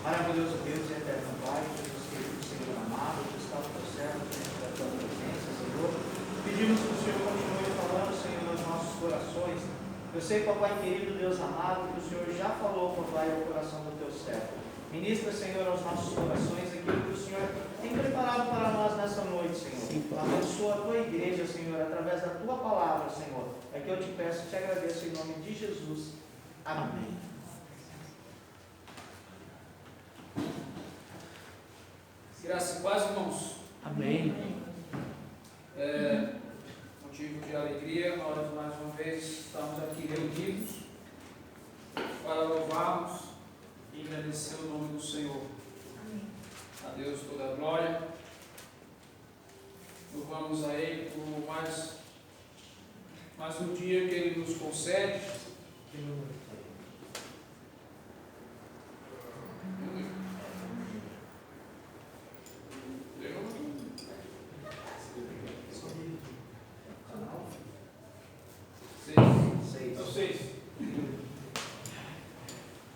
Maravilhoso Deus e eterno Pai, Jesus querido, Senhor amado, que está no teu servo diante da tua presença, Senhor. Pedimos que o Senhor continue falando, Senhor, aos nossos corações. Eu sei, papai querido, Deus amado, que o Senhor já falou, papai, ao coração do teu servo. Ministra, Senhor, aos nossos corações aquilo que o Senhor tem preparado para nós nessa noite, Senhor. Abençoa a tua igreja, Senhor, através da tua palavra, Senhor. É que eu te peço e te agradeço em nome de Jesus. Amém. Graças e paz, irmãos. Amém. Motivo de alegria, nós mais uma vez estamos aqui reunidos para louvarmos e agradecer o nome do Senhor. Amém. A Deus toda a glória. Louvamos a Ele por mais um dia que Ele nos concede.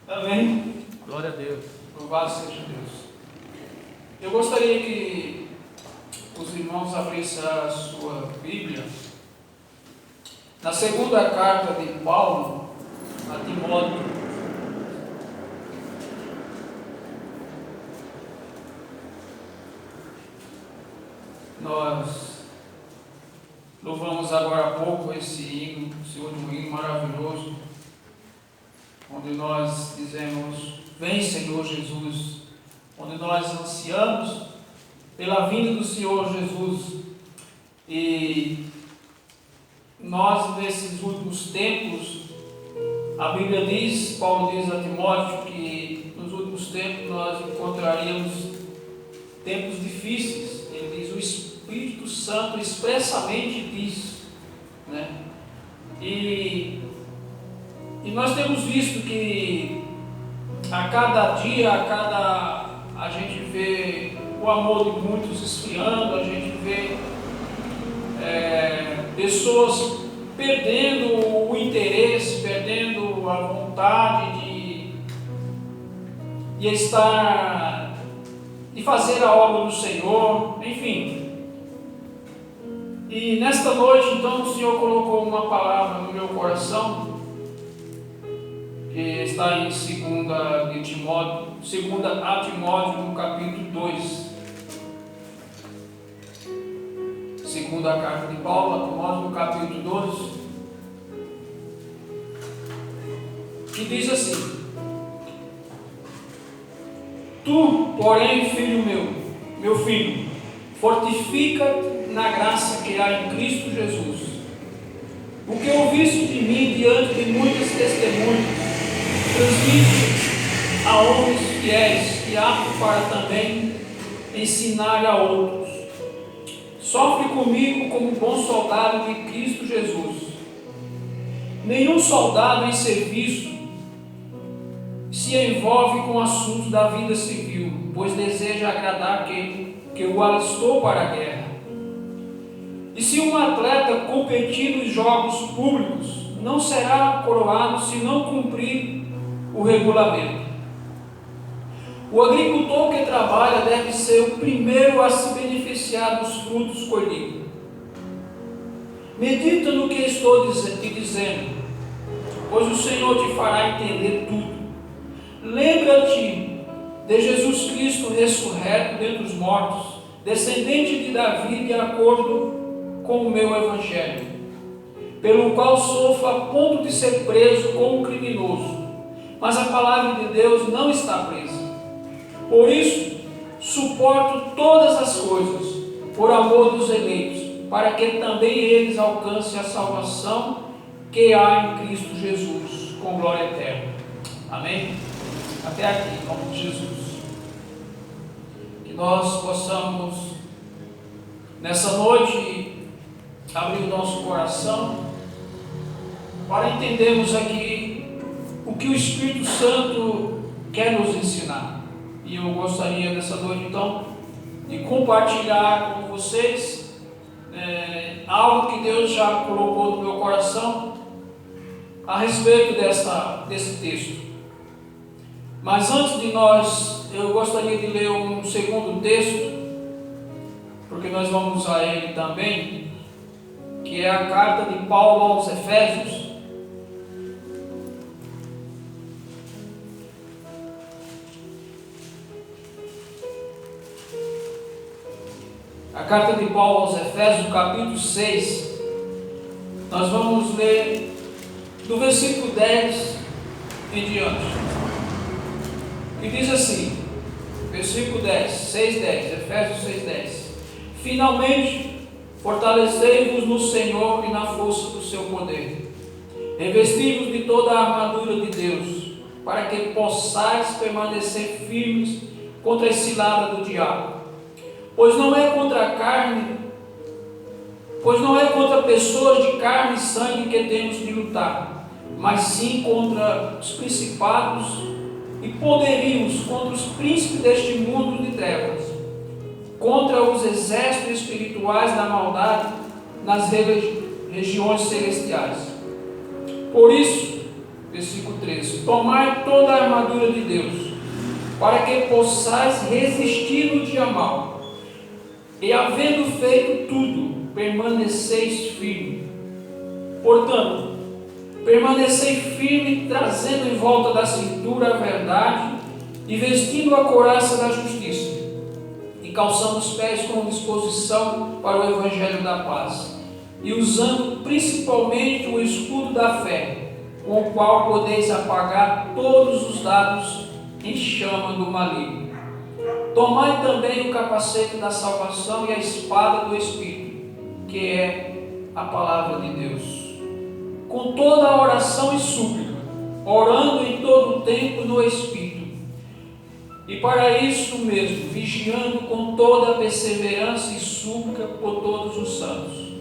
Amém. Glória a Deus. Louvado seja Deus. Eu gostaria que os irmãos abrissem a sua Bíblia na segunda carta de Paulo a Timóteo. Nós louvamos agora há pouco esse hino, esse último hino maravilhoso, onde nós dizemos: vem, Senhor Jesus, onde nós ansiamos pela vinda do Senhor Jesus. E nós, nesses últimos tempos, a Bíblia diz, Paulo diz a Timóteo, que nos últimos tempos nós encontraríamos tempos difíceis. Ele diz, o Espírito Santo expressamente diz, né? E nós temos visto que a cada dia, a gente vê o amor de muitos esfriando, a gente vê pessoas perdendo o interesse, perdendo a vontade de fazer a obra do Senhor, enfim. E nesta noite, então, o Senhor colocou uma palavra no meu coração, que está em 2 a Timóteo, no capítulo 2. Segunda carta de Paulo a Timóteo, no capítulo 2, que diz assim: tu, porém, filho meu filho, fortifica-te na graça que há em Cristo Jesus. O que ouviste de mim diante de muitas testemunhas, transmite a homens fiéis e aptos para também ensinar a outros. Sofre comigo como bom soldado de Cristo Jesus. Nenhum soldado em serviço se envolve com assuntos da vida civil, pois deseja agradar aquele que o alistou para a guerra. E se um atleta competir nos jogos públicos, não será coroado se não cumprir o regulamento. O agricultor que trabalha deve ser o primeiro a se beneficiar dos frutos colhidos. Medita no que estou te dizendo, pois o Senhor te fará entender tudo. Lembra-te de Jesus Cristo ressurreto dentre os mortos, descendente de Davi, de acordo com o meu evangelho, pelo qual sofro a ponto de ser preso como criminoso, mas a palavra de Deus não está presa. Por isso, suporto todas as coisas, por amor dos eleitos, para que também eles alcancem a salvação que há em Cristo Jesus, com glória eterna. Amém? Até aqui, em nome de Jesus. Que nós possamos, nessa noite, abrir o nosso coração para entendermos aqui o que o Espírito Santo quer nos ensinar. E eu gostaria nessa noite, então, de compartilhar com vocês algo que Deus já colocou no meu coração, a respeito desse texto. Mas antes de eu gostaria de ler um segundo texto, porque nós vamos usar ele também, que é a carta de Paulo aos Efésios. A carta de Paulo aos Efésios, capítulo 6, nós vamos ler do versículo 10 em diante, que diz assim, versículo 10, 6:10, Efésios 6:10: Finalmente, fortalecei-vos no Senhor e na força do seu poder, revesti-vos de toda a armadura de Deus, para que possais permanecer firmes contra a cilada do diabo. Pois não é contra pessoas de carne e sangue que temos de lutar, mas sim contra os principados e poderios, contra os príncipes deste mundo de trevas, contra os exércitos espirituais da maldade nas regiões celestiais. Por isso, versículo 13: tomai toda a armadura de Deus, para que possais resistir no dia mau, e havendo feito tudo, permaneceis firme. Portanto, permanecei firme, trazendo em volta da cintura a verdade, e vestindo a couraça da justiça, e calçando os pés com disposição para o evangelho da paz, e usando principalmente o escudo da fé, com o qual podeis apagar todos os dardos em chama do maligno. Tomai também o capacete da salvação e a espada do Espírito, que é a palavra de Deus, com toda a oração e súplica, orando em todo o tempo no Espírito, e para isso mesmo, vigiando com toda a perseverança e súplica por todos os santos,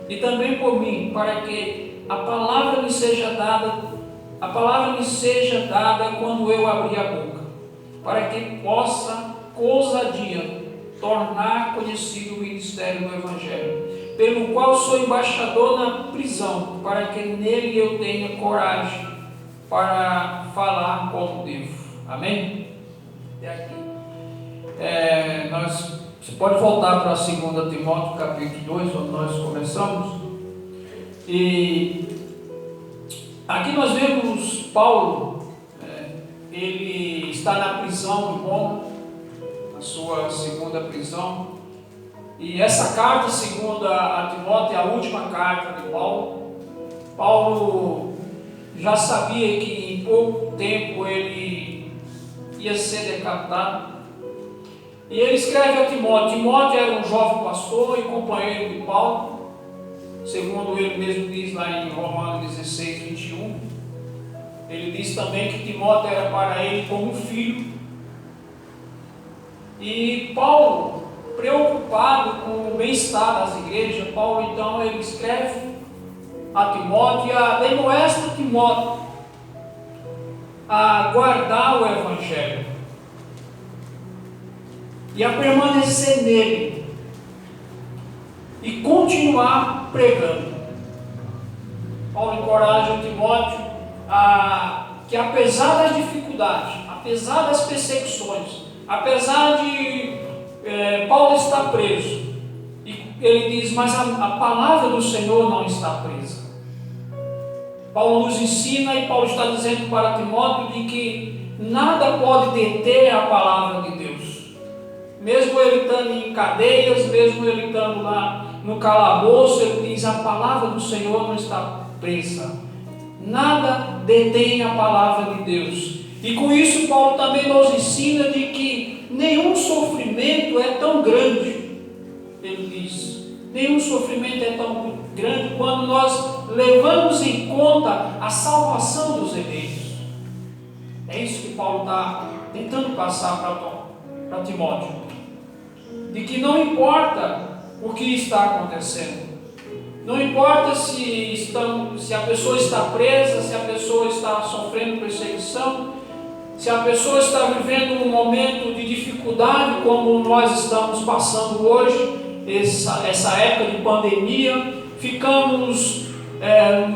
e também por mim, para que a palavra me seja dada quando eu abrir a boca, para que possa com ousadia tornar conhecido o ministério do Evangelho, pelo qual sou embaixador na prisão, para que nele eu tenha coragem para falar como devo. Amém? Até aqui. Você pode voltar para 2 Timóteo capítulo 2, onde nós começamos. E aqui nós vemos Paulo, ele está na prisão de Roma, a sua segunda prisão, e essa carta, segundo a Timóteo, é a última carta de Paulo. Paulo já sabia que em pouco tempo ele ia ser decapitado, e ele escreve a Timóteo. Timóteo era um jovem pastor e companheiro de Paulo, segundo ele mesmo diz lá em Romanos 16:21. Ele diz também que Timóteo era para ele como um filho. E Paulo, preocupado com o bem-estar das igrejas, Paulo então ele escreve a Timóteo e admoesta Timóteo a guardar o Evangelho e a permanecer nele e continuar pregando. Paulo encoraja Timóteo que apesar das dificuldades, apesar das perseguições, apesar de Paulo estar preso, e ele diz, mas a palavra do Senhor não está presa. Paulo nos ensina, e Paulo está dizendo para Timóteo, de que nada pode deter a palavra de Deus. Mesmo ele estando em cadeias, mesmo ele estando lá no calabouço, ele diz, a palavra do Senhor não está presa. Nada detém a palavra de Deus. E com isso Paulo também nos ensina de que nenhum sofrimento é tão grande. Ele diz, nenhum sofrimento é tão grande quando nós levamos em conta a salvação dos eleitos. É isso que Paulo está tentando passar para Timóteo, de que não importa o que está acontecendo, não importa se a pessoa está presa, se a pessoa está sofrendo perseguição, se a pessoa está vivendo um momento de dificuldade como nós estamos passando hoje, essa época de pandemia, ficamos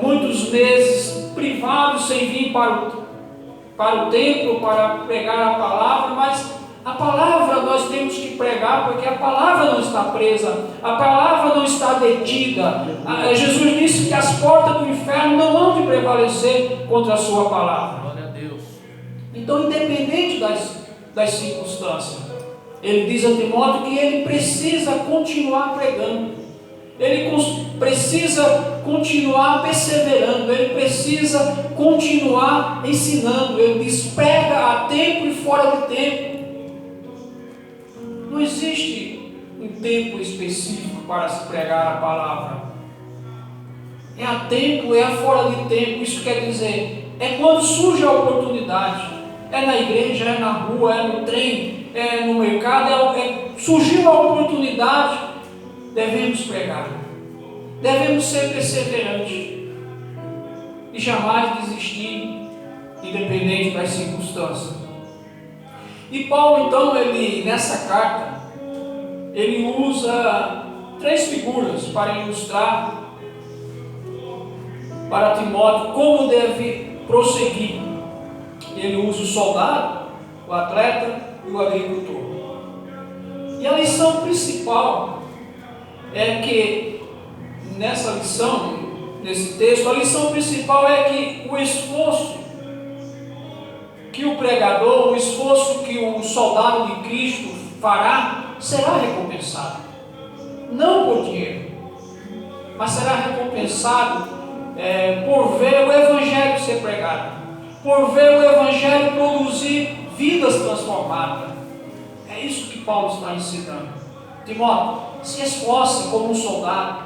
muitos meses privados sem vir para o templo para pregar a palavra, mas a palavra nós temos que pregar, porque a palavra não está presa, a palavra não está detida. Jesus disse que as portas do inferno não vão de prevalecer contra a sua palavra. Glória a Deus. Então, independente das circunstâncias, ele diz a Timóteo que ele precisa continuar pregando, ele precisa continuar perseverando, ele precisa continuar ensinando. Ele diz: prega a tempo e fora de tempo. Não existe um tempo específico para se pregar a palavra. É a tempo, é a fora de tempo. Isso quer dizer, é quando surge a oportunidade. É na igreja, é na rua, é no trem, é no mercado. Surgiu a oportunidade, devemos pregar. Devemos ser perseverantes e jamais desistir, independente das circunstâncias. E Paulo, então, nessa carta, ele usa 3 figuras para ilustrar para Timóteo como deve prosseguir. Ele usa o soldado, o atleta e o agricultor. E a lição principal é que, nessa lição, nesse texto, a lição principal é que o esforço que o pregador, o esforço que o soldado de Cristo fará, será recompensado. Não por dinheiro, mas será recompensado por ver o Evangelho ser pregado, por ver o Evangelho produzir vidas transformadas. É isso que Paulo está ensinando. Timóteo, se esforce como um soldado,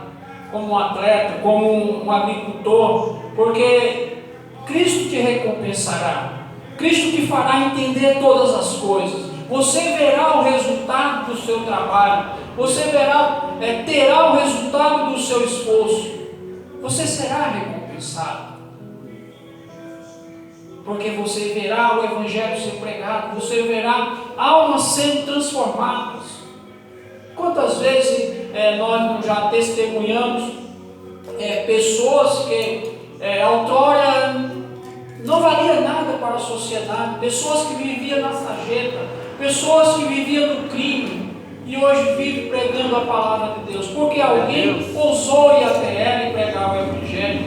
como um atleta, como um agricultor, porque Cristo te recompensará. Cristo te fará entender todas as coisas. Você verá o resultado do seu trabalho. Você terá o resultado do seu esforço. Você será recompensado. Porque você verá o Evangelho ser pregado. Você verá almas sendo transformadas. Quantas vezes nós já testemunhamos pessoas que outrora não valia nada para a sociedade, pessoas que viviam na sarjeta, pessoas que viviam no crime, e hoje vivem pregando a palavra de Deus, porque alguém ousou ir até ela e pregar o Evangelho,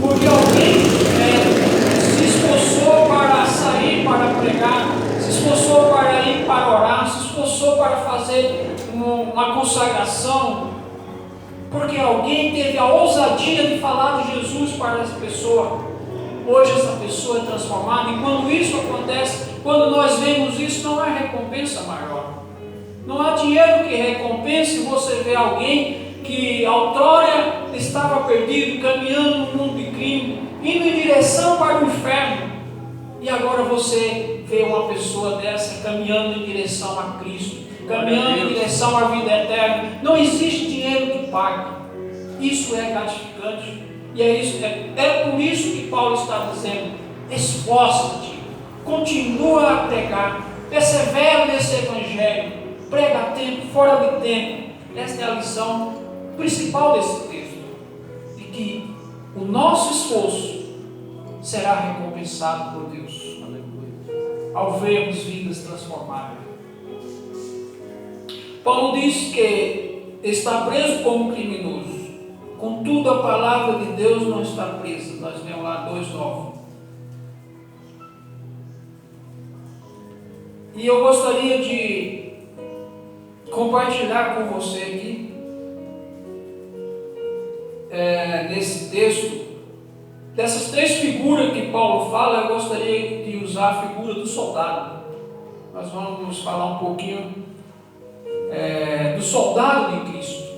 porque alguém se esforçou para sair para pregar, se esforçou para ir para orar, se esforçou para fazer uma consagração, porque alguém teve a ousadia de falar de Jesus para essa pessoa. Hoje essa pessoa é transformada, e quando isso acontece, quando nós vemos isso, não há recompensa maior. Não há dinheiro que recompense você ver alguém que outrora estava perdido, caminhando no mundo de crime, indo em direção para o inferno, e agora você vê uma pessoa dessa caminhando em direção a Cristo, caminhando em direção à vida eterna. Não existe dinheiro que pague. Isso é gratificante. E é por isso que Paulo está dizendo: esforça-te, continua a pregar, persevera nesse Evangelho, prega a tempo, fora de tempo. Esta é a lição principal desse texto, e que o nosso esforço será recompensado por Deus, ao vermos vidas transformadas. Paulo diz que está preso como criminoso. Contudo, a palavra de Deus não está presa. Nós vemos lá 2:9. E eu gostaria de compartilhar com você aqui, nesse texto, dessas 3 figuras que Paulo fala. Eu gostaria de usar a figura do soldado. Nós vamos falar um pouquinho do soldado de Cristo.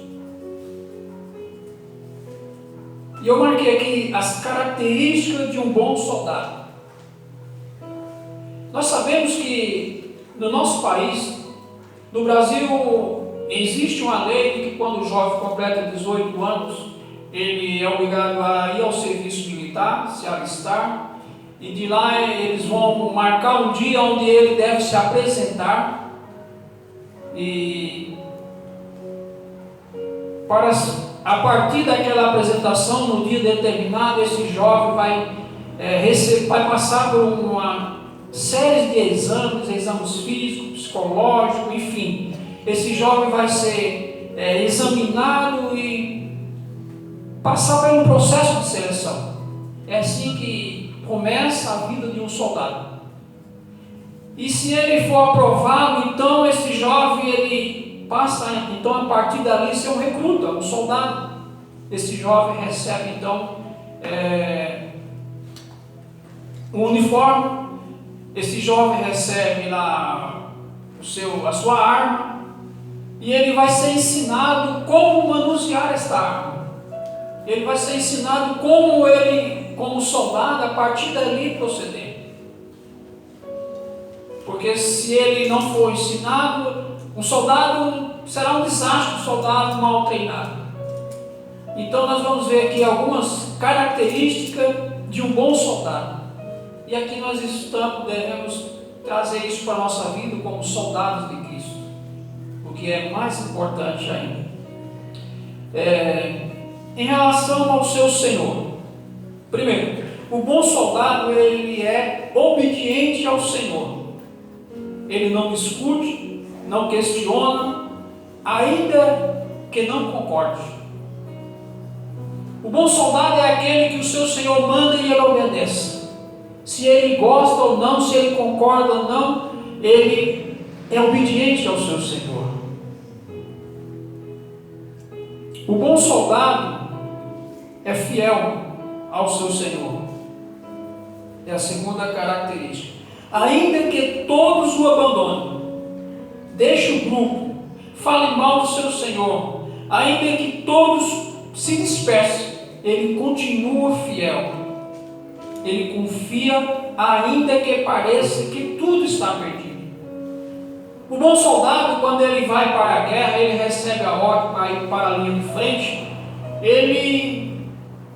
E eu marquei aqui as características de um bom soldado. Nós sabemos que no nosso país, no Brasil, existe uma lei de que quando o jovem completa 18 anos, ele é obrigado a ir ao serviço militar, se alistar, e de lá eles vão marcar um dia onde ele deve se apresentar, e a partir daquela apresentação, no dia determinado, esse jovem vai vai passar por uma série de exames físicos, psicológicos, enfim. Esse jovem vai ser examinado e passar por um processo de seleção. É assim que começa a vida de um soldado. E se ele for aprovado, então esse jovem ele passa, então a partir dali, a ser um recruta, um soldado. Esse jovem recebe então um uniforme. Esse jovem recebe lá a sua arma, e ele vai ser ensinado como manusear esta arma. Ele vai ser ensinado como ele, como soldado, a partir dali proceder. Porque se ele não for ensinado, um soldado será um desastre, um soldado mal treinado. Então nós vamos ver aqui algumas características de um bom soldado. E aqui nós devemos trazer isso para a nossa vida como soldados de Cristo, o que é mais importante ainda. Em relação ao seu Senhor, primeiro, o bom soldado ele é obediente ao Senhor. Ele não discute, não questiona, ainda que não concorde. O bom soldado é aquele que o seu Senhor manda e ele obedece. Se ele gosta ou não, se ele concorda ou não, ele é obediente ao seu Senhor. O bom soldado é fiel ao seu Senhor. É a segunda característica. Ainda que todos o abandonem, deixe o grupo, fale mal do seu Senhor, ainda que todos se dispersem, ele continua fiel. Ele confia, ainda que pareça que tudo está perdido. O bom soldado, quando ele vai para a guerra, ele recebe a ordem para ir para a linha de frente, ele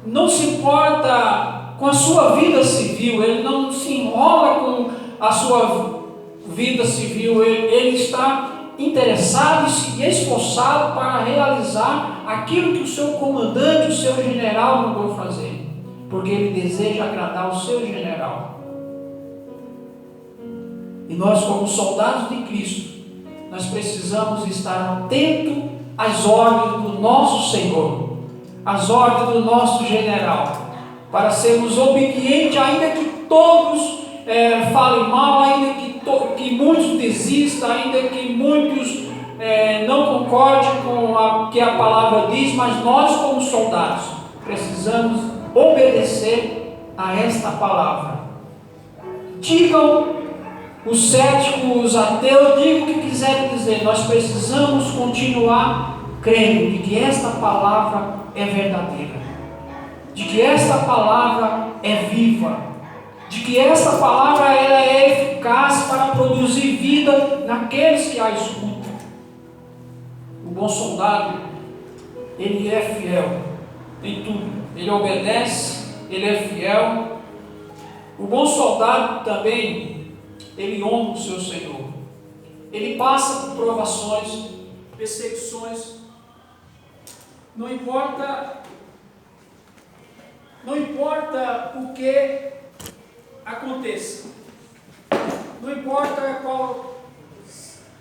não se importa com a sua vida civil, ele não se enrola com a sua vida civil, ele está interessado e esforçado para realizar aquilo que o seu comandante, o seu general mandou fazer, porque ele deseja agradar o seu general. E nós, como soldados de Cristo, nós precisamos estar atentos às ordens do nosso Senhor, às ordens do nosso general, para sermos obedientes, ainda que todos falem mal, ainda que muitos desistam, ainda que muitos não concordem com o que a palavra diz, mas nós, como soldados, precisamos obedecer a esta palavra. Digam os céticos, os ateus, digam o que quiserem dizer, nós precisamos continuar crendo de que esta palavra é verdadeira, de que esta palavra é viva, de que esta palavra ela é eficaz para produzir vida naqueles que a escutam. O bom soldado, ele é fiel em tudo, ele obedece, ele é fiel. O bom soldado também, ele honra o seu Senhor. Ele passa por provações, perseguições, não importa o que aconteça, não importa qual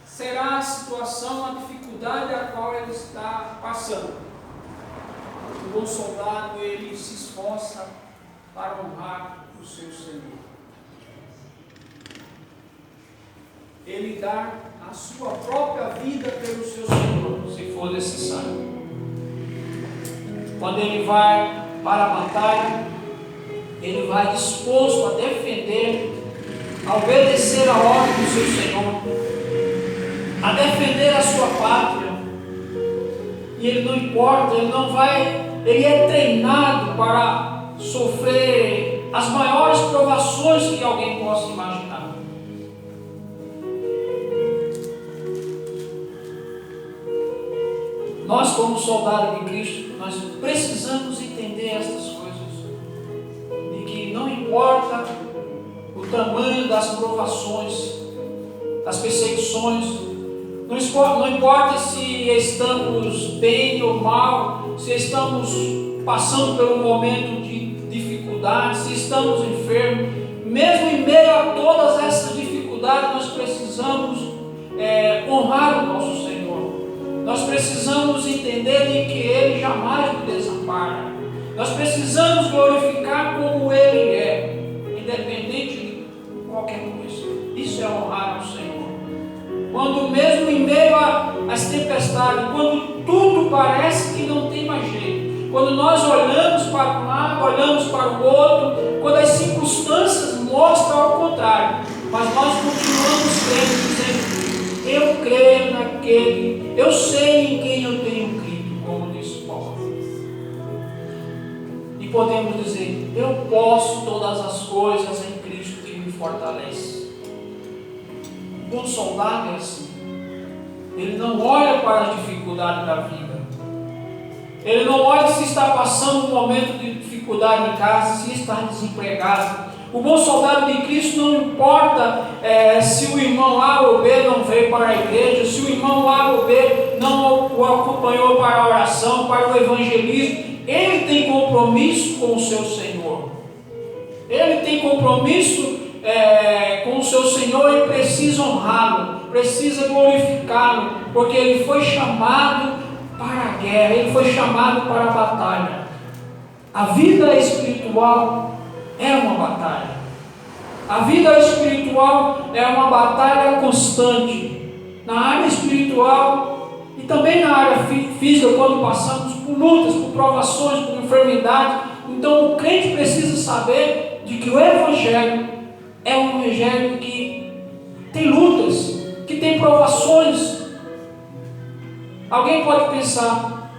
será a situação, a dificuldade a qual ele está passando. O bom soldado, ele se esforça para honrar o seu Senhor. Ele dá a sua própria vida pelo seu Senhor, se for necessário. Quando ele vai para a batalha, ele vai disposto a defender, a obedecer a ordem do seu Senhor, a defender a sua pátria. E ele não importa, ele é treinado para sofrer as maiores provações que alguém possa imaginar. Nós, como soldados de Cristo, nós precisamos entender estas coisas, de que não importa o tamanho das provações, das perseguições, não importa se estamos bem ou mal, se estamos passando por um momento de dificuldade, dificuldades, se estamos enfermos, mesmo em meio a todas essas dificuldades, nós precisamos honrar o nosso Senhor. Nós precisamos entender de que Ele jamais nos desampara. Nós precisamos glorificar como Ele é, independente de qualquer coisa. Isso é honrar o Senhor. Quando mesmo em meio às tempestades, quando tudo parece que não tem mais jeito, quando nós olhamos para um lado, olhamos para o outro, quando as circunstâncias mostram ao contrário, mas nós continuamos crendo, dizendo: eu creio naquele, eu sei em quem eu tenho crido, como disse Paulo. E podemos dizer: eu posso todas as coisas em Cristo que me fortalece. O bom soldado é assim. Ele não olha para as dificuldades da vida. Ele não olha se está passando um momento de dificuldade em casa, se está desempregado. O bom soldado de Cristo não importa se o irmão A ou B não veio para a igreja, se o irmão A ou B não o acompanhou para a oração, para o evangelismo. Ele tem compromisso com o seu Senhor. Ele tem compromisso com o seu Senhor e precisa honrá-lo, precisa glorificá-lo, porque ele foi chamado para a guerra, ele foi chamado para a batalha. A vida espiritual é uma batalha. A vida espiritual é uma batalha constante. Na área espiritual e também na área física, quando passamos por lutas, por provações, por enfermidades. Então o crente precisa saber de que o Evangelho é um evangelho que tem lutas, que tem provações. Alguém pode pensar: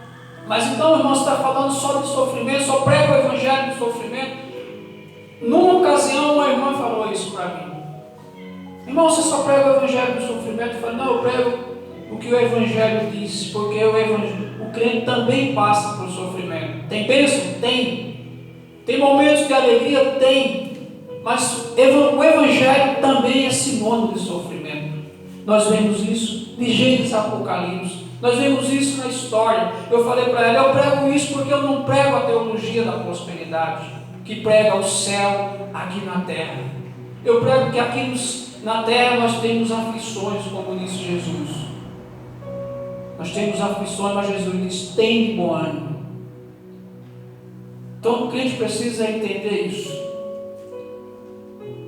mas então o irmão está falando só de sofrimento, só prega o evangelho de sofrimento? Numa ocasião uma irmã falou isso para mim: irmão, você só prega o evangelho de sofrimento? Eu falei: não, eu prego o que o evangelho diz, porque o crente também passa por sofrimento. Tem bênção? Tem momentos de alegria? Tem. Mas o Evangelho também é sinônimo de sofrimento. Nós vemos isso de Gênesis a Apocalipse. Nós vemos isso na história. Eu falei para ela: eu prego isso porque eu não prego a teologia da prosperidade, que prega o céu aqui na terra. Eu prego que aqui na terra nós temos aflições, como disse Jesus. Nós temos aflições, mas Jesus diz: tem de bom ânimo. Então o crente precisa entender isso.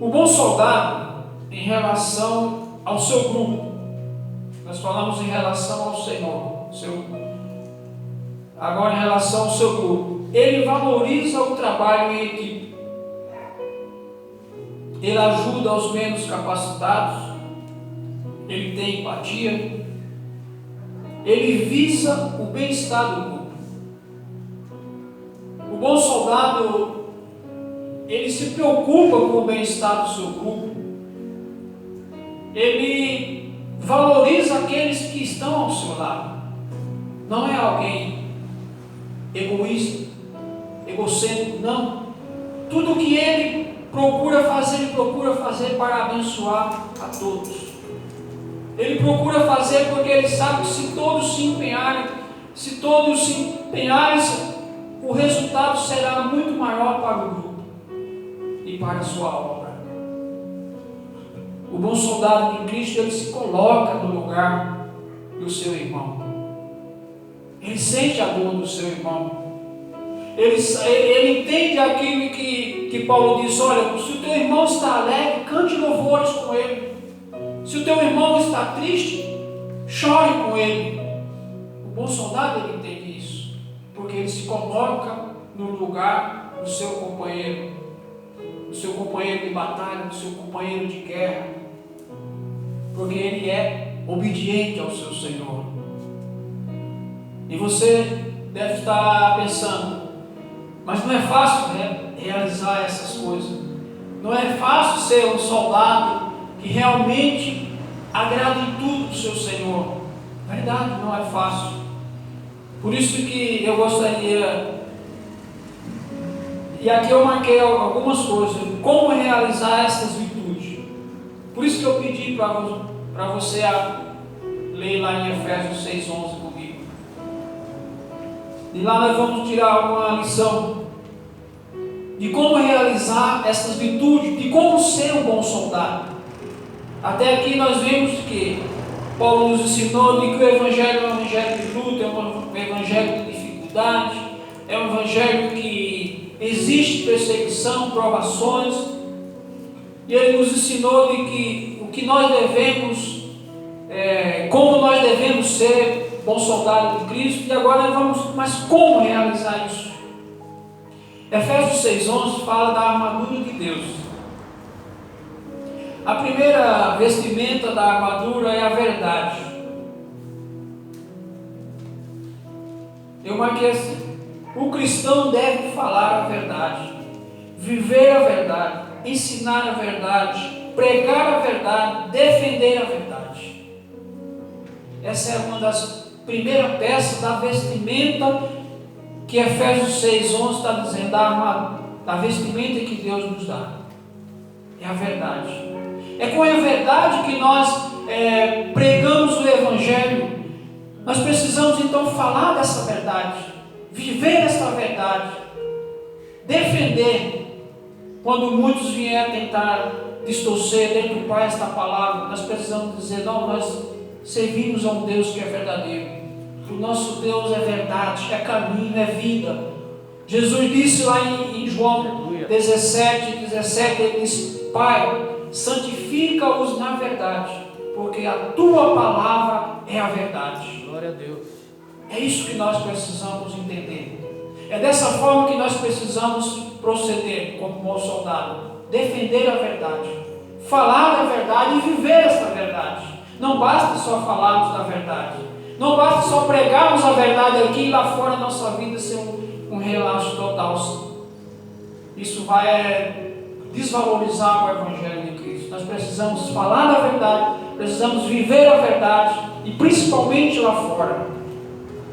O bom soldado, em relação ao seu grupo, nós falamos em relação ao Senhor, agora em relação ao seu grupo, ele valoriza o trabalho em equipe, ele ajuda os menos capacitados, ele tem empatia, ele visa o bem-estar do grupo. O bom soldado, ele se preocupa com o bem-estar do seu grupo. Ele valoriza aqueles que estão ao seu lado. Não é alguém egoísta, egocêntrico, não. Tudo que ele procura fazer para abençoar a todos. Ele procura fazer porque ele sabe que se todos se empenharem, o resultado será muito maior para o grupo e para a sua obra. O bom soldado de Cristo, ele se coloca no lugar do seu irmão. Ele sente a dor do seu irmão. Ele entende aquilo que Paulo diz: olha, se o teu irmão está alegre, cante louvores com ele. Se o teu irmão está triste, chore com ele. O bom soldado, ele entende isso, porque ele se coloca no lugar do seu companheiro de batalha, do seu companheiro de guerra, porque ele é obediente ao seu Senhor. E você deve estar pensando: mas não é fácil, né, realizar essas coisas. Não é fácil ser um soldado que realmente agrada em tudo do seu Senhor. Verdade, não é fácil. Por isso que eu gostaria, e aqui eu marquei algumas coisas, como realizar essas virtudes. Por isso que eu pedi para você ler lá em Efésios 6:11 comigo. E lá nós vamos tirar uma lição. de como realizar essas virtudes, de como ser um bom soldado. Até aqui nós vemos que Paulo nos ensinou de que o Evangelho é um evangelho de luta, é um evangelho de dificuldade, é um evangelho que existe perseguição, provações, e ele nos ensinou de que o que nós devemos, como nós devemos ser bom soldado de Cristo, e agora mas como realizar isso? Efésios 6,11 fala da armadura de Deus. A primeira vestimenta da armadura é a verdade. Eu marquei assim: o cristão deve falar a verdade, viver a verdade, ensinar a verdade, pregar a verdade, defender a verdade. Essa é uma das primeiras peças da vestimenta que Efésios 6,11 está dizendo, da vestimenta que Deus nos dá. É a verdade. É com a verdade que nós pregamos o Evangelho. Nós precisamos então falar dessa verdade, viver essa verdade, defender. Quando muitos vierem tentar distorcer, deturpar esta palavra, nós precisamos dizer: não, nós servimos a um Deus que é verdadeiro. O nosso Deus é verdade, é caminho, é vida. Jesus disse lá em João 17, ele disse: Pai, santifica-os na verdade, porque a tua palavra é a verdade. Glória a Deus. É isso que nós precisamos entender. É dessa forma que nós precisamos proceder como bom soldado. Defender a verdade, falar da verdade e viver essa verdade. Não basta só falarmos da verdade. Não basta só pregarmos a verdade aqui e lá fora a nossa vida ser um relaxo total. Isso vai desvalorizar o Evangelho de Cristo. Nós precisamos falar da verdade, precisamos viver a verdade, e principalmente lá fora.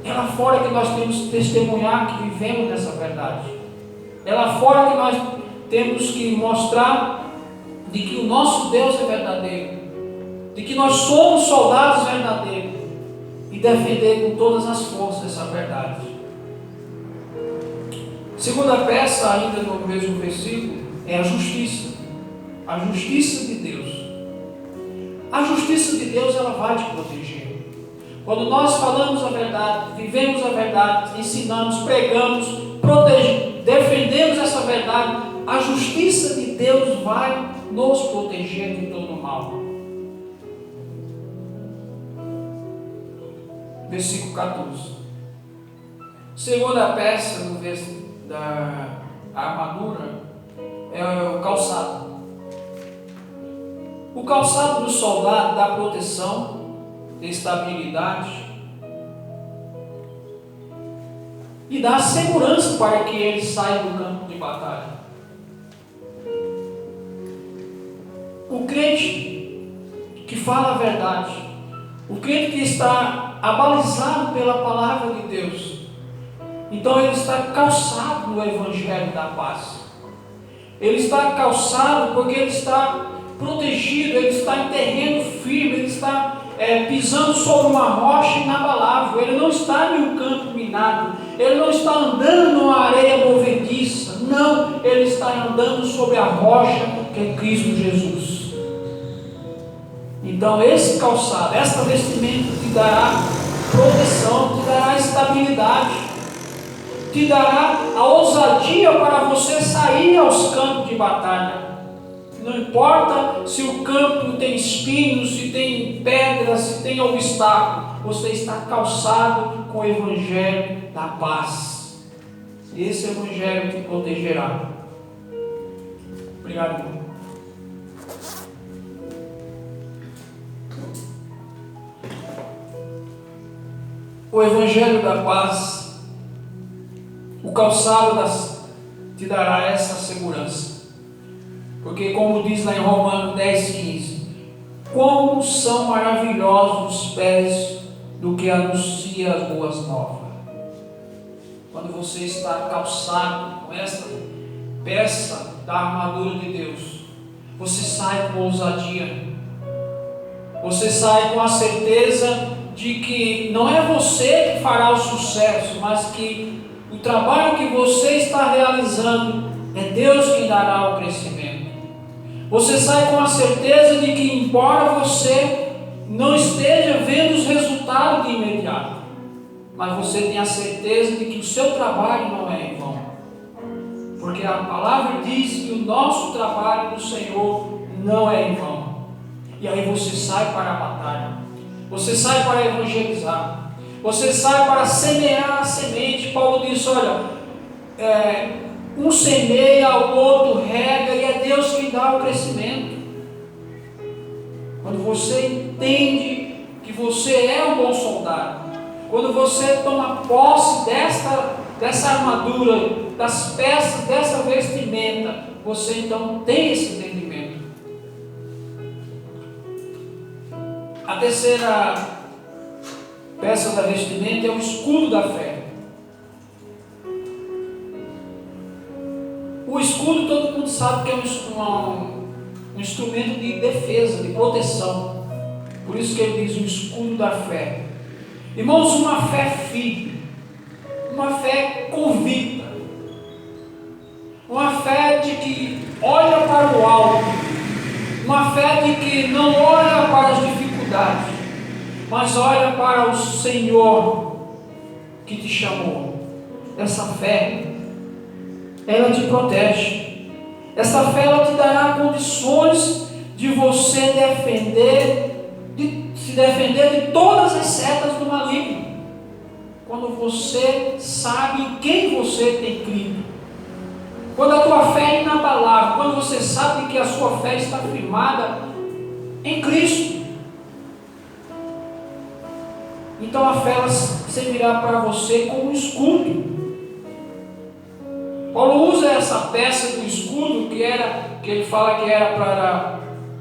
É lá fora que nós temos que testemunhar que vivemos nessa verdade. É lá fora que nós temos que mostrar de que o nosso Deus é verdadeiro, de que nós somos soldados verdadeiros, e defender com todas as forças essa verdade. Segunda peça, ainda no mesmo versículo, é a justiça. A justiça de Deus. A justiça de Deus, ela vai te proteger. Quando nós falamos a verdade, vivemos a verdade, ensinamos, pregamos, defendemos essa verdade, a justiça de Deus vai nos proteger de todo o mal. Versículo 14. Segunda peça da armadura é o calçado. O calçado do soldado dá proteção, estabilidade e dá segurança para que ele saia do campo de batalha. O crente que fala a verdade, o crente que está abalizado pela palavra de Deus, então ele está calçado no Evangelho da paz. Ele está calçado porque ele está protegido, ele está em terreno firme, ele está pisando sobre uma rocha inabalável. Ele não está em um campo minado, ele não está andando numa areia movediça, não, ele está andando sobre a rocha que é Cristo Jesus. Então esse calçado, esta vestimenta te dará proteção, te dará estabilidade, te dará a ousadia para você sair aos campos de batalha. Não importa se o campo tem espinhos, se tem pedras, se tem obstáculo, você está calçado com o Evangelho da paz. Esse Evangelho te protegerá. Obrigado, irmão. O Evangelho da paz, o calçado te dará essa segurança. Porque como diz lá em Romanos 10,15, como são maravilhosos os pés do que anuncia as boas novas. Quando você está calçado com esta peça da armadura de Deus, você sai com ousadia, você sai com a certeza de que não é você que fará o sucesso, mas que o trabalho que você está realizando É Deus quem dará o crescimento. Você sai com a certeza de que, embora você não esteja vendo os resultados de imediato, mas você tem a certeza de que o seu trabalho não é em vão. Porque a palavra diz que o nosso trabalho do Senhor não é em vão. E aí você sai para a batalha, você sai para evangelizar, você sai para semear a semente. Paulo disse: olha, um semeia, o outro rega, e é Deus quem dá o crescimento. Quando você entende que você é um bom soldado, quando você toma posse dessa armadura, das peças dessa vestimenta, você então tem esse entendimento. A terceira peça da vestimenta é o escudo da fé. O escudo, todo mundo sabe que é um instrumento de defesa, de proteção. Por isso que ele diz o escudo da fé. Irmãos, uma fé firme, uma fé convicta, uma fé de que olha para o alto, uma fé de que não olha para as dificuldades, mas olha para o Senhor que te chamou. Essa fé, ela te protege. Essa fé, ela te dará condições de você se defender de todas as setas do maligno. Quando você sabe em quem você tem crido, quando a tua fé é inabalável, quando você sabe que a sua fé está firmada em Cristo, então a fé, ela servirá para você como um escudo. Paulo usa essa peça do escudo, que ele fala que era para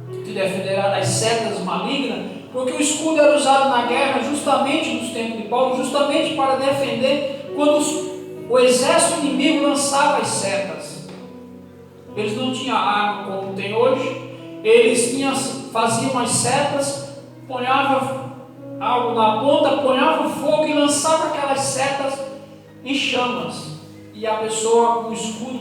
te defender das setas malignas, porque o escudo era usado na guerra justamente nos tempos de Paulo, justamente para defender quando o exército inimigo lançava as setas. Eles não tinham arma como tem hoje, eles faziam as setas, ponhavam algo na ponta, ponhavam fogo e lançavam aquelas setas em chamas. E a pessoa com o escudo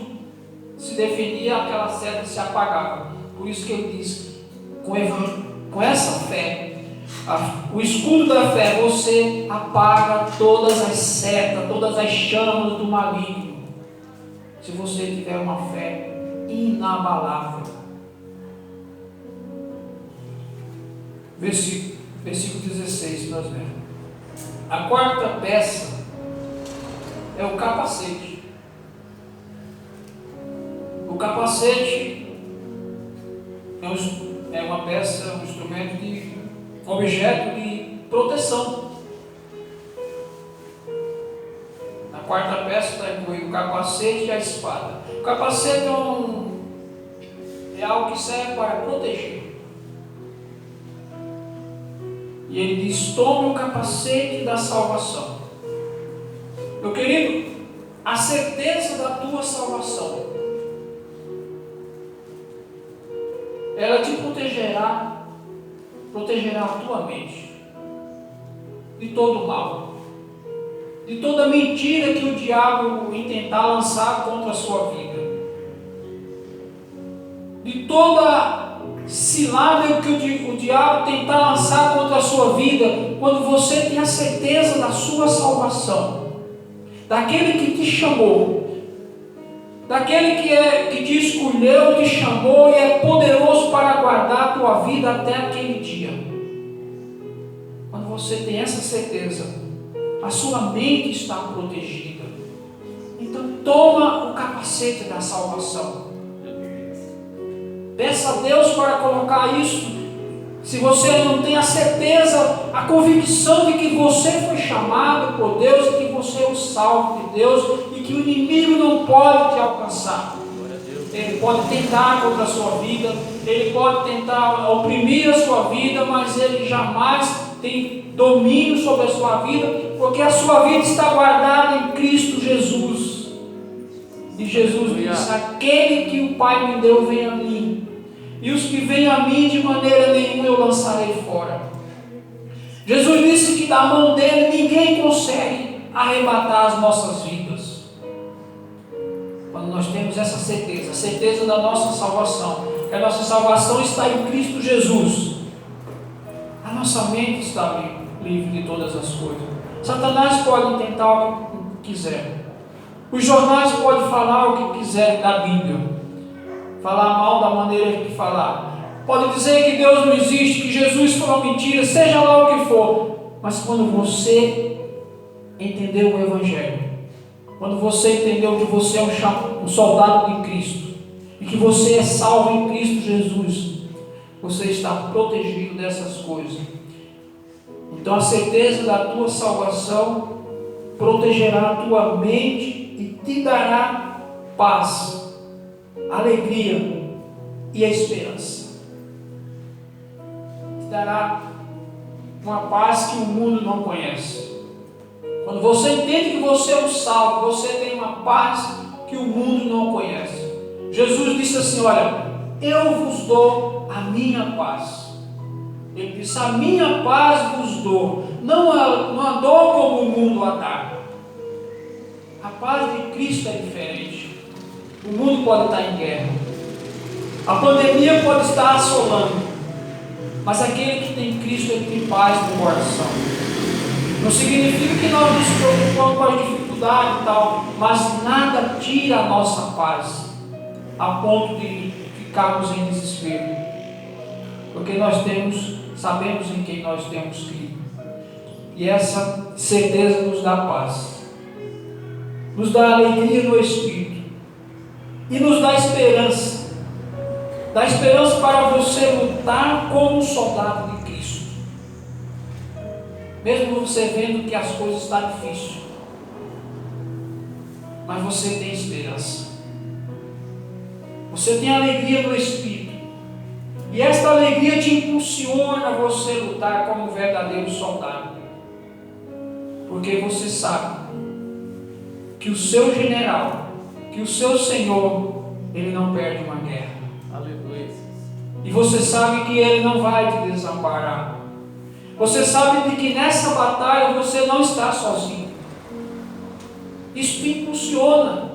se defendia, aquela seta se apagava. Por isso que ele diz, com essa fé, o escudo da fé, você apaga todas as setas, todas as chamas do maligno. Se você tiver uma fé inabalável. Versículo 16, nós vemos. A quarta peça é o capacete. O capacete é uma peça, um instrumento objeto de proteção. Na quarta peça está incluído o capacete e a espada. O capacete é algo que serve para proteger. E ele diz: tome o capacete da salvação. Meu querido, a certeza da tua salvação, ela te protegerá a tua mente de todo o mal, de toda mentira que o diabo intentar lançar contra a sua vida, de toda cilada que o diabo tentar lançar contra a sua vida. Quando você tem a certeza da sua salvação, daquele que te chamou, daquele que te escolheu, te chamou e é poderoso para guardar a tua vida até aquele dia. Quando você tem essa certeza, a sua mente está protegida. Então toma o capacete da salvação. Peça a Deus para colocar isso. Se você não tem a certeza, a convicção de que você foi chamado por Deus, e que você é o salvo de Deus, e que o inimigo não pode te alcançar. Ele pode tentar contra a sua vida, ele pode tentar oprimir a sua vida, mas ele jamais tem domínio sobre a sua vida, porque a sua vida está guardada em Cristo Jesus. E Jesus disse: aquele que o Pai me deu, vem a mim, e os que vêm a mim, de maneira nenhuma eu lançarei fora. Jesus disse que da mão dele ninguém consegue arrebatar as nossas vidas. Quando nós temos essa certeza, a certeza da nossa salvação, que a nossa salvação está em Cristo Jesus, a nossa mente está livre de todas as coisas. Satanás pode tentar o que quiser, os jornais podem falar o que quiser da Bíblia, falar mal da maneira que falar, pode dizer que Deus não existe, que Jesus foi uma mentira, seja lá o que for. Mas quando você entendeu o Evangelho, quando você entendeu que você é um soldado de Cristo, e que você é salvo em Cristo Jesus, você está protegido dessas coisas. Então a certeza da tua salvação protegerá a tua mente e te dará paz, alegria e a esperança. Te dará uma paz que o mundo não conhece. Quando você entende que você é um salvo, você tem uma paz que o mundo não conhece. Jesus disse assim: olha, eu vos dou a minha paz. Ele disse: a minha paz vos dou, não a dou como o mundo a dá. A paz de Cristo é diferente. O mundo pode estar em guerra, a pandemia pode estar assolando, mas aquele que tem Cristo, ele tem paz no coração. Não significa que nós nos preocupamos com as dificuldades e tal, mas nada tira a nossa paz a ponto de ficarmos em desespero, porque nós sabemos em quem nós temos crido, e essa certeza nos dá paz, nos dá alegria no Espírito e nos dá esperança para você lutar como um soldado de Cristo, mesmo você vendo que as coisas estão difíceis, mas você tem esperança, você tem alegria no Espírito, e esta alegria te impulsiona a você lutar como um verdadeiro soldado, porque você sabe que o seu general, que o seu Senhor, ele não perde uma guerra. Aleluia. E você sabe que ele não vai te desamparar. Você sabe de que nessa batalha você não está sozinho. Isso te impulsiona.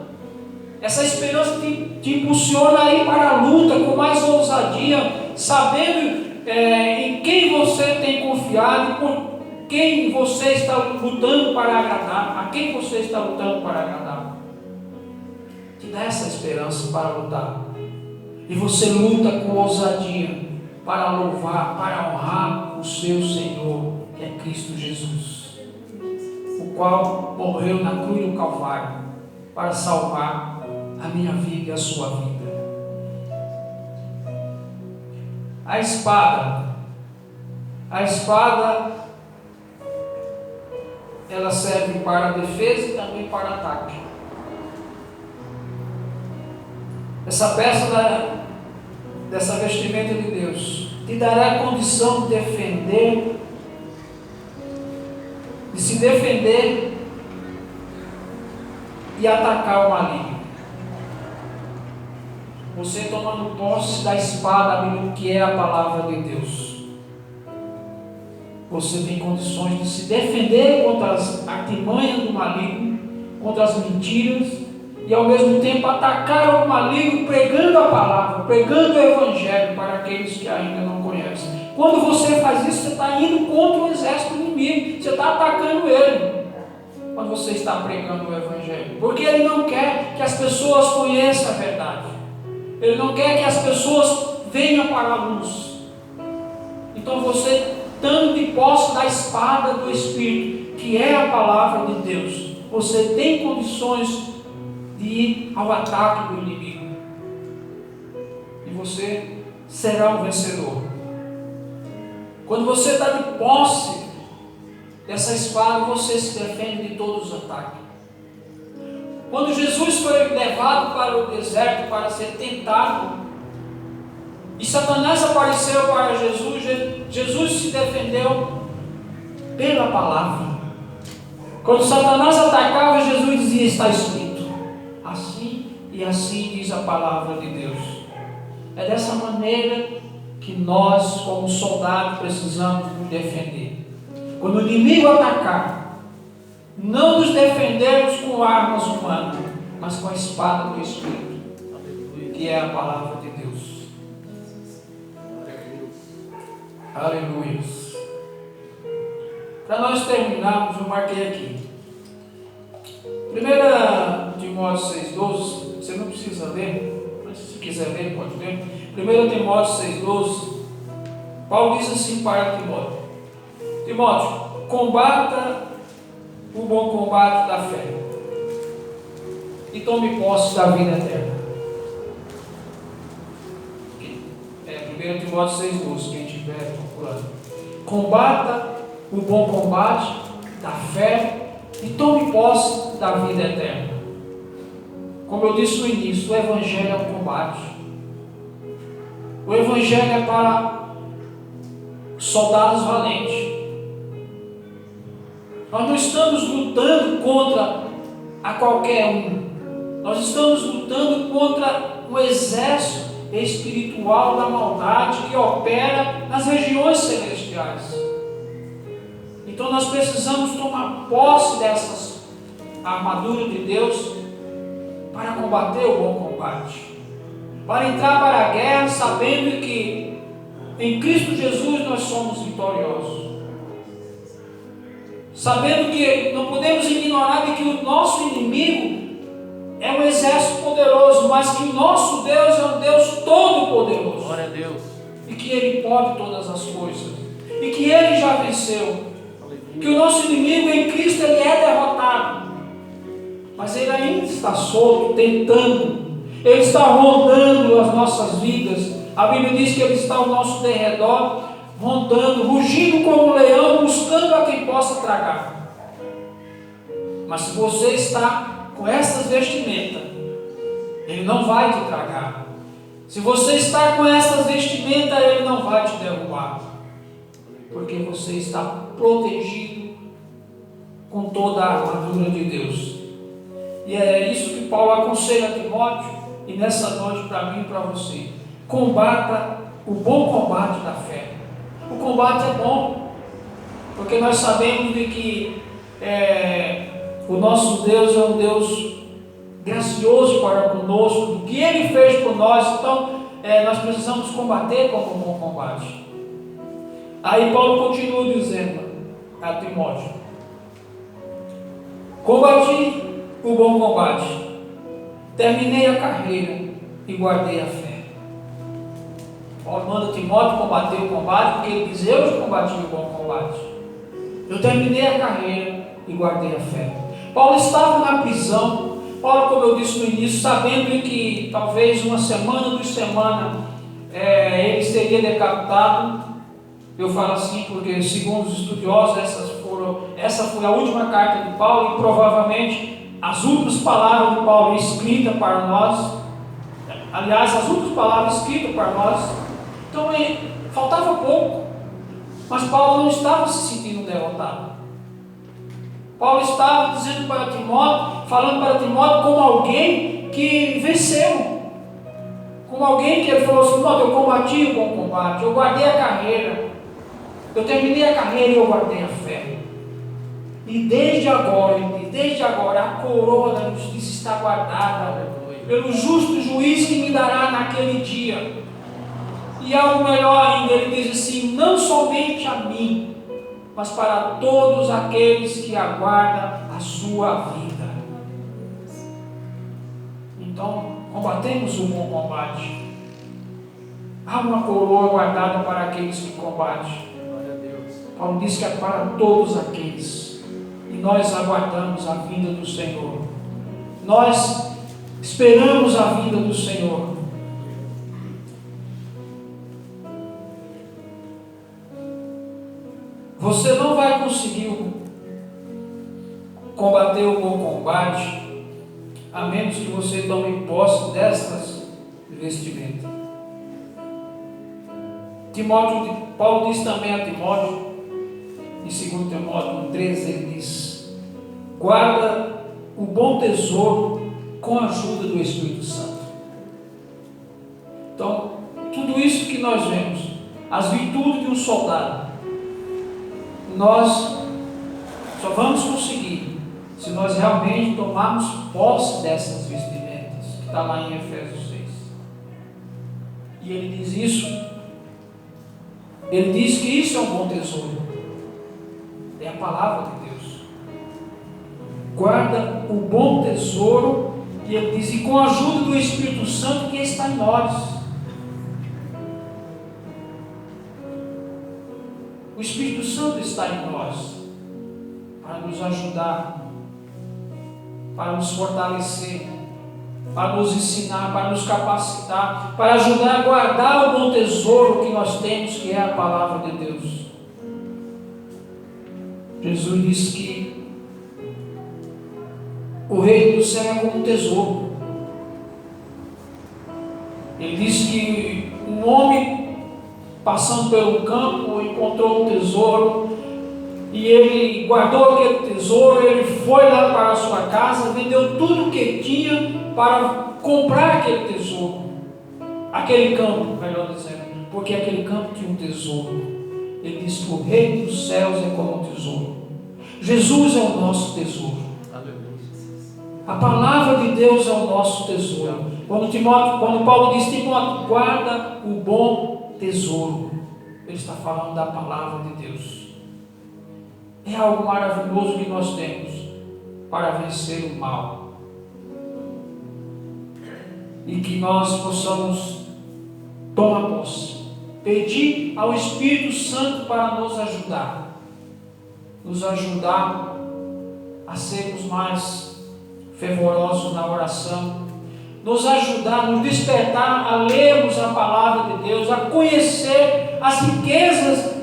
Essa esperança te impulsiona a ir para a luta com mais ousadia, sabendo em quem você tem confiado, por quem você está lutando para agradar, a quem você está lutando para agradar. Te dá essa esperança para lutar. E você luta com ousadia para louvar, para honrar o seu Senhor, que é Cristo Jesus, o qual morreu na cruz do Calvário para salvar a minha vida e a sua vida. A espada, ela serve para defesa e também para ataque. Essa peça dessa vestimenta de Deus te dará a condição de se defender e atacar o maligno. Você tomando posse da espada, que é a palavra de Deus, você tem condições de se defender contra as artimanhas do maligno, contra as mentiras, e ao mesmo tempo atacar o maligno pregando a palavra, pregando o Evangelho para aqueles que ainda não conhecem. Quando você faz isso, você está indo contra o exército inimigo, você está atacando ele, quando você está pregando o Evangelho, porque ele não quer que as pessoas conheçam a verdade, ele não quer que as pessoas venham para a luz. Então você, estando de posse da espada do Espírito, que é a palavra de Deus, você tem condições de ir ao ataque do inimigo, e você será um vencedor. Quando você está de posse dessa espada, você se defende de todos os ataques. Quando Jesus foi levado para o deserto para ser tentado, e Satanás apareceu para Jesus, Jesus se defendeu pela palavra. Quando Satanás atacava, Jesus dizia: está escrito. Assim e assim diz a palavra de Deus. É dessa maneira que nós, como soldados, precisamos nos defender. Quando o inimigo atacar, não nos defendemos com armas humanas, mas com a espada do Espírito, que é a palavra de Deus. Aleluia. Para nós terminarmos, eu marquei aqui 1 Timóteo 6,12. Você não precisa ler, mas se quiser ler, pode ler. 1 Timóteo 6,12. Paulo diz assim para Timóteo: Timóteo, combata o bom combate da fé e tome posse da vida eterna. 1 Timóteo 6,12, quem estiver procurando. Combata o bom combate da fé e tome posse da vida eterna. Como eu disse no início, o Evangelho é um combate. O Evangelho é para soldados valentes. Nós não estamos lutando contra a qualquer um. Nós estamos lutando contra um exército espiritual da maldade que opera nas regiões celestiais. Então nós precisamos tomar posse dessas armaduras de Deus para combater o bom combate, para entrar para a guerra sabendo que em Cristo Jesus nós somos vitoriosos, sabendo que não podemos ignorar de que o nosso inimigo é um exército poderoso, mas que o nosso Deus é um Deus todo-poderoso. Glória a Deus. E que Ele pode todas as coisas. E que Ele já venceu. Que o nosso inimigo em Cristo ele é derrotado. Mas ele ainda está solto, tentando. Ele está rondando as nossas vidas. A Bíblia diz que Ele está ao nosso derredor, rondando, rugindo como um leão, buscando a quem possa tragar. Mas se você está com essas vestimentas, Ele não vai te tragar. Se você está com essas vestimentas, Ele não vai te derrubar, porque você está protegido com toda a armadura de Deus. E é isso que Paulo aconselha a Timóteo, e nessa noite para mim e para você: combata o bom combate da fé. O combate é bom, porque nós sabemos de que o nosso Deus é um Deus gracioso para conosco, do que Ele fez por nós. Então nós precisamos combater como um bom combate. Aí Paulo continua dizendo a Timóteo: combati o bom combate, terminei a carreira e guardei a fé. Paulo manda Timóteo combater o combate, porque ele diz: eu já combati o bom combate, eu terminei a carreira e guardei a fé. Paulo estava na prisão. Paulo, como eu disse no início, sabendo que talvez uma semana, 2 semanas, ele seria decapitado. Eu falo assim porque, segundo os estudiosos, essa foi a última carta de Paulo, e provavelmente as últimas palavras de Paulo escritas para nós. Aliás, as últimas palavras escritas para nós. Então faltava pouco, mas Paulo não estava se sentindo derrotado. Paulo estava dizendo para Timóteo, falando para Timóteo como alguém que venceu, como alguém que ele falou assim: Timóteo, eu combati o bom combate, eu guardei a carreira, eu terminei a carreira e eu guardei a fé. E desde agora a coroa da justiça está guardada pelo justo juiz que me dará naquele dia. E algo melhor ainda, ele diz assim: não somente a mim, mas para todos aqueles que aguardam a sua vida. Então, combatemos o bom combate. Há uma coroa guardada para aqueles que combatem. Paulo diz que é para todos aqueles. E nós aguardamos a vinda do Senhor. Nós esperamos a vinda do Senhor. Você não vai conseguir combater o bom combate a menos que você tome posse destas vestimentas. Paulo diz também a Timóteo, em 2 Timóteo 13, ele diz: guarda o bom tesouro com a ajuda do Espírito Santo. Então, tudo isso que nós vemos, as virtudes de um soldado, nós só vamos conseguir se nós realmente tomarmos posse dessas vestimentas, que está lá em Efésios 6. E ele diz isso, ele diz que isso é um bom tesouro, é a palavra de Deus. Guarda o bom tesouro, e ele diz, e com a ajuda do Espírito Santo que está em nós. O Espírito Santo está em nós para nos ajudar, para nos fortalecer, para nos ensinar, para nos capacitar, para ajudar a guardar o bom tesouro que nós temos, que é a palavra de Deus. Jesus disse que o reino do céu é como um tesouro. Ele disse que um homem passando pelo campo encontrou um tesouro e ele guardou aquele tesouro. Ele foi lá para a sua casa, vendeu tudo o que tinha para comprar aquele tesouro, aquele campo, melhor dizendo, porque aquele campo tinha um tesouro. Ele diz que o reino dos céus é como um tesouro. Jesus é o nosso tesouro. A palavra de Deus é o nosso tesouro. Quando Paulo diz, Timóteo, guarda o bom tesouro, ele está falando da palavra de Deus. É algo maravilhoso que nós temos para vencer o mal, e que nós possamos tomar posse, pedir ao Espírito Santo para nos ajudar a sermos mais fervorosos na oração, nos ajudar, nos despertar a lermos a palavra de Deus, a conhecer as riquezas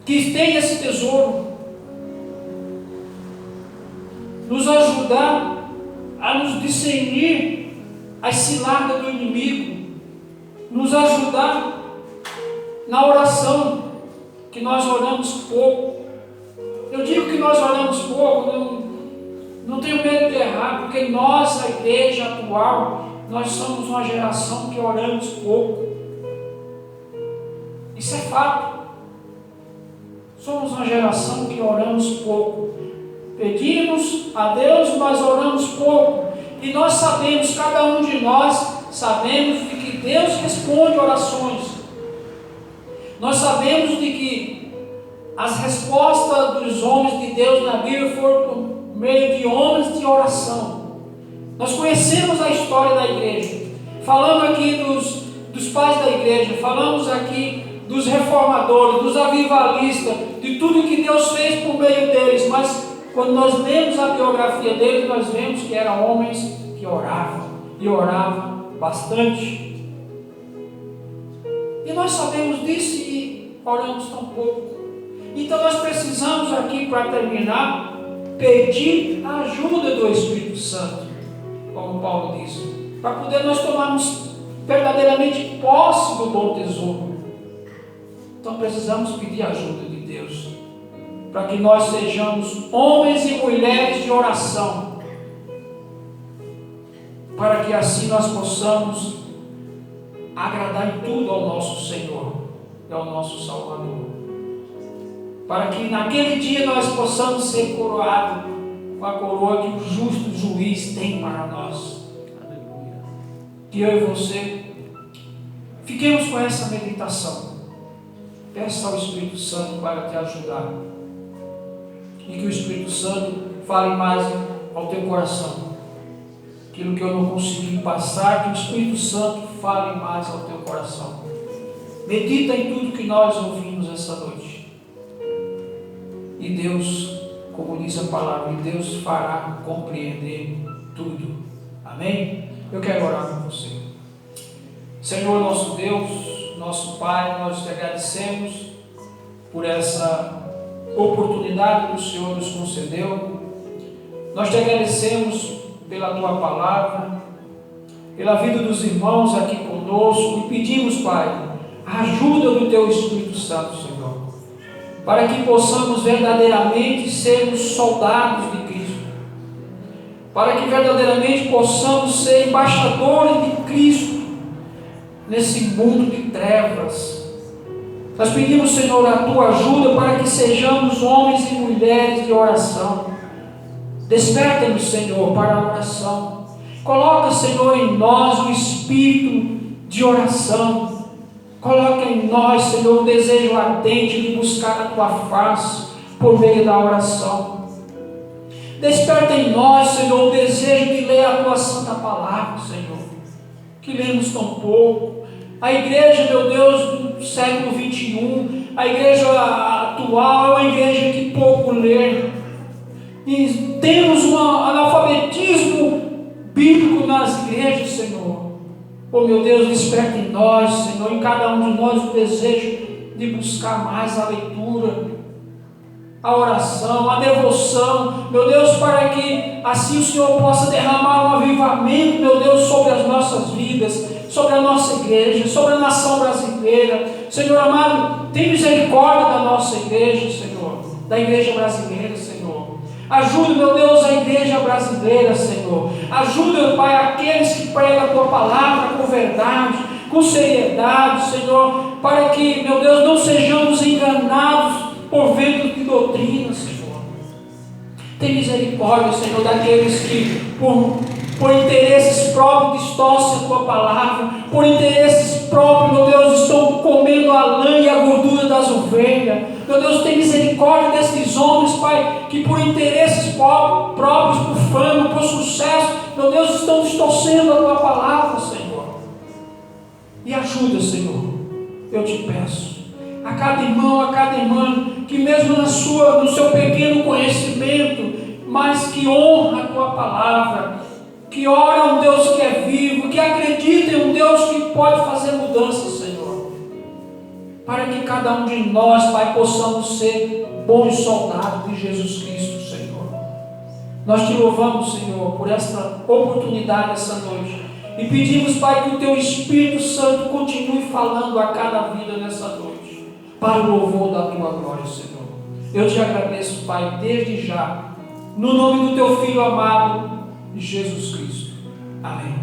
que tem esse tesouro, nos ajudar a nos discernir as ciladas do inimigo, nos ajudar na oração, que nós oramos pouco. Eu digo que nós oramos pouco, não tenho medo de errar, porque nós, a igreja atual, nós somos uma geração que oramos pouco. Isso é fato. Somos uma geração que oramos pouco. Pedimos a Deus, mas oramos pouco. E nós sabemos, cada um de nós sabemos de que Deus responde orações. Nós sabemos de que as respostas dos homens de Deus na Bíblia foram por meio de homens de oração. Nós conhecemos a história da igreja. Falamos aqui dos pais da igreja, falamos aqui dos reformadores, dos avivalistas, de tudo que Deus fez por meio deles, mas quando nós lemos a biografia deles, nós vemos que eram homens que oravam, e oravam bastante. E nós sabemos disso e oramos tão pouco. Então nós precisamos aqui, para terminar, pedir a ajuda do Espírito Santo, como Paulo disse, para poder nós tomarmos verdadeiramente posse do bom tesouro. Então precisamos pedir a ajuda de Deus, para que nós sejamos homens e mulheres de oração, para que assim nós possamos agradar em tudo ao nosso Senhor e ao nosso Salvador, para que naquele dia nós possamos ser coroados com a coroa que o justo juiz tem para nós. Que eu e você fiquemos com essa meditação. Peça ao Espírito Santo para te ajudar, e que o Espírito Santo fale mais ao teu coração. Aquilo que eu não consegui passar, que o Espírito Santo fale mais ao teu coração. Medita em tudo que nós ouvimos essa noite. E Deus, como diz a palavra, Deus fará compreender tudo. Amém? Eu quero orar com você. Senhor, nosso Deus, nosso Pai, nós te agradecemos por essa oportunidade que o Senhor nos concedeu. Nós te agradecemos pela tua palavra, pela vida dos irmãos aqui conosco, e pedimos, Pai, a ajuda do teu Espírito Santo, Senhor, para que possamos verdadeiramente sermos soldados de Cristo, para que verdadeiramente possamos ser embaixadores de Cristo nesse mundo de trevas. Nós pedimos, Senhor, a tua ajuda para que sejamos homens e mulheres de oração, Desperta-nos, Senhor, para a oração. Coloca, Senhor, em nós um espírito de oração. Coloca em nós, Senhor, um desejo ardente de buscar a Tua face por meio da oração. Desperta em nós, Senhor, o desejo de ler a Tua santa palavra, Senhor, que lemos tão pouco. A igreja, meu Deus, do século 21, a igreja atual é uma igreja que pouco lê. E temos um analfabetismo bíblico nas igrejas, Senhor. Oh, meu Deus, desperta em nós, Senhor, em cada um de nós o desejo de buscar mais a leitura, a oração, a devoção, meu Deus, para que assim o Senhor possa derramar um avivamento, meu Deus, sobre as nossas vidas, sobre a nossa igreja, sobre a nação brasileira. Senhor amado, tem misericórdia da nossa igreja, Senhor, da igreja brasileira, Senhor. Ajuda, meu Deus, a igreja brasileira, Senhor. Ajuda, Pai, aqueles que pregam a Tua palavra com verdade, com seriedade, Senhor, para que, meu Deus, não sejamos enganados por vento de doutrina, Senhor. Tem misericórdia, Senhor, daqueles que por interesses próprios distorcem a Tua palavra, por interesses próprios, meu Deus, estão comendo a lã e a gordura das ovelhas. Meu Deus, tem misericórdia desses homens, Pai, que por interesses próprios, por fama, por sucesso, meu Deus, estão distorcendo a Tua palavra, Senhor. E ajuda, Senhor, eu te peço, a cada irmão, a cada irmã, que mesmo no seu pequeno conhecimento, mas que honra a Tua palavra, que ora a um Deus que é vivo, que acredita em um Deus que pode fazer mudanças, Senhor, para que cada um de nós, Pai, possamos ser bons soldados de Jesus Cristo, Senhor. Nós te louvamos, Senhor, por esta oportunidade essa noite, e pedimos, Pai, que o Teu Espírito Santo continue falando a cada vida nessa noite, para o louvor da Tua glória, Senhor. Eu te agradeço, Pai, desde já, no nome do Teu Filho amado, Jesus Cristo. Amém.